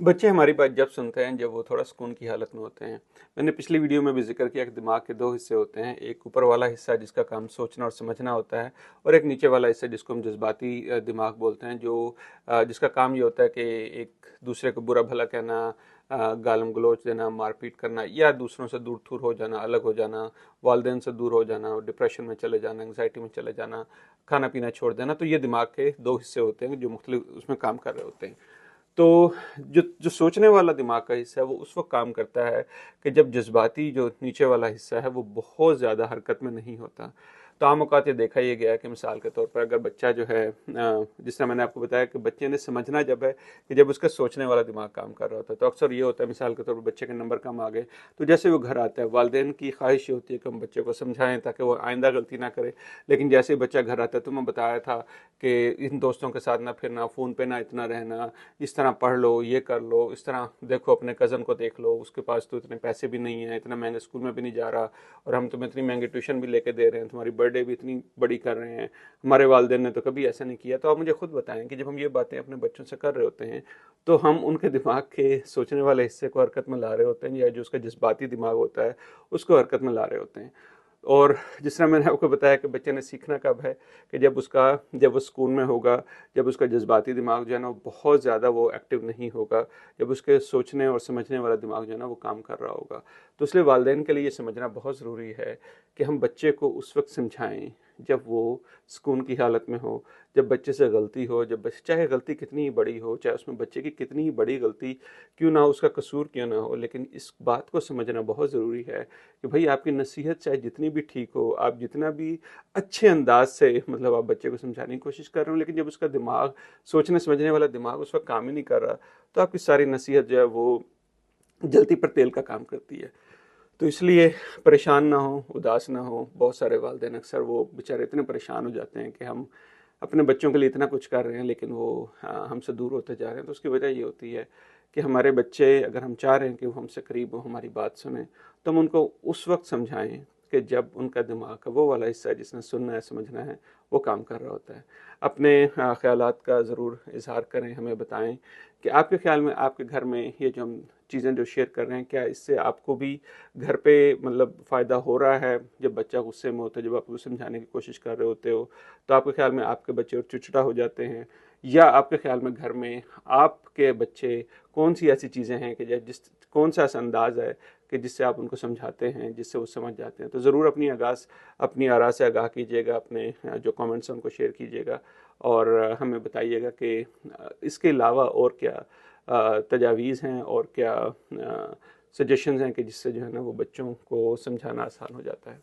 बच्चे हमारी बात जब सुनते हैं जब वो थोड़ा सुकून की हालत में होते हैं। मैंने पिछली वीडियो में भी जिक्र किया कि दिमाग के दो हिस्से होते हैं, एक ऊपर वाला हिस्सा जिसका काम सोचना और समझना होता है, और एक नीचे वाला हिस्सा जिसको हम जज्बाती दिमाग बोलते हैं, जो जिसका काम ये होता है कि एक दूसरे को बुरा भला कहना, गालम गलोच देना, मारपीट करना, या दूसरों से दूर दूर हो जाना, अलग हो जाना, वालदेन से दूर हो जाना, डिप्रेशन में चले जाना, एंग्जाइटी में चले जाना, खाना पीना छोड़ देना। तो ये दिमाग के दो हिस्से होते हैं जो मुख्तलिफ उसमें काम कर रहे होते हैं। तो जो जो सोचने वाला दिमाग का हिस्सा है वो उस वक्त काम करता है कि जब जज्बाती जो नीचे वाला हिस्सा है वो बहुत ज़्यादा हरकत में नहीं होता। तो आम औकात ये देखा ये गया है कि मिसाल के तौर पर अगर बच्चा जो है, जिस तरह मैंने आपको बताया कि बच्चे ने समझना जब है कि जब उसका सोचने वाला दिमाग काम कर रहा होता है, तो अक्सर ये होता है मिसाल के तौर पर बच्चे के नंबर कम आ गए, तो जैसे वो घर आता है वालदेन की ख्वाहिश ये होती है कि हम बच्चे को समझाएं ताकि वो आइंदा गलती ना करे। लेकिन जैसे ही बच्चा घर आता है, तो मैं बताया था कि इन दोस्तों के साथ ना फिरना, फ़ोन पे ना इतना रहना, इस तरह पढ़ लो, ये कर लो, इस तरह देखो अपने कज़न को देख लो, उसके पास तो इतने पैसे भी नहीं हैं, इतना महंगे स्कूल में भी नहीं जा रहा, और हम तुम्हें इतनी महंगी ट्यूशन भी लेके दे रहे हैं, तुम्हारी बर्थडे भी इतनी बड़ी कर रहे हैं, हमारे वालदेन ने तो कभी ऐसा नहीं किया। तो आप मुझे खुद बताएं कि जब हम ये बातें अपने बच्चों से कर रहे होते हैं, तो हम उनके दिमाग के सोचने वाले हिस्से को हरकत में ला रहे होते हैं, या जो उसका जज्बाती दिमाग होता है उसको हरकत में ला रहे होते हैं। और जिस तरह मैंने आपको बताया कि बच्चे ने सीखना कब है कि जब वो स्कूल में होगा, जब उसका जज्बाती दिमाग जो है ना वो बहुत ज़्यादा वो एक्टिव नहीं होगा, जब उसके सोचने और समझने वाला दिमाग जो है ना वो काम कर रहा होगा। तो इसलिए वालिदैन के लिए ये समझना बहुत ज़रूरी है कि हम बच्चे को उस वक्त समझाएं जब वो सुकून की हालत में हो, जब बच्चे से गलती हो, जब बच्चे, चाहे गलती कितनी ही बड़ी हो, चाहे उसमें बच्चे की कितनी ही बड़ी गलती क्यों ना हो, उसका कसूर क्यों ना हो, लेकिन इस बात को समझना बहुत ज़रूरी है कि भाई आपकी नसीहत चाहे जितनी भी ठीक हो, आप जितना भी अच्छे अंदाज से मतलब आप बच्चे को समझाने की कोशिश कर रहे हो, लेकिन जब उसका दिमाग, सोचने समझने वाला दिमाग उस वक्त काम ही नहीं कर रहा, तो आपकी सारी नसीहत जो है वो जलती पर तेल का काम करती है। तो इसलिए परेशान ना हो, उदास ना हो। बहुत सारे वालिदैन अक्सर वो बेचारे इतने परेशान हो जाते हैं कि हम अपने बच्चों के लिए इतना कुछ कर रहे हैं लेकिन वो हमसे दूर होते जा रहे हैं। तो उसकी वजह ये होती है कि हमारे बच्चे, अगर हम चाह रहे हैं कि वो हमसे करीब हो, हमारी बात सुने, तो हम उनको उस वक्त समझाएं कि जब उनका दिमाग का वो वाला हिस्सा है जिसने सुनना है, समझना है, वो काम कर रहा होता है। अपने ख्यालात का ज़रूर इजहार करें, हमें बताएं कि आपके ख्याल में आपके घर में ये जो हम चीज़ें जो शेयर कर रहे हैं, क्या इससे आपको भी घर पे मतलब फ़ायदा हो रहा है? जब बच्चा गुस्से में होता है, जब आप उसको समझाने की कोशिश कर रहे होते हो, तो आपके ख्याल में आपके बच्चे और चिड़चिड़ा हो जाते हैं, या आपके ख्याल में घर में आपके बच्चे कौन सी ऐसी चीज़ें हैं कि जिस कौन सा ऐसा अंदाज है कि जिससे आप उनको समझाते हैं, जिससे वो समझ जाते हैं? तो ज़रूर अपनी आरा से आगाह कीजिएगा, अपने जो कमेंट्स हैं उनको शेयर कीजिएगा, और हमें बताइएगा कि इसके अलावा और क्या तजावीज़ हैं और क्या सजेशंस हैं कि जिससे जो है ना वो बच्चों को समझाना आसान हो जाता है।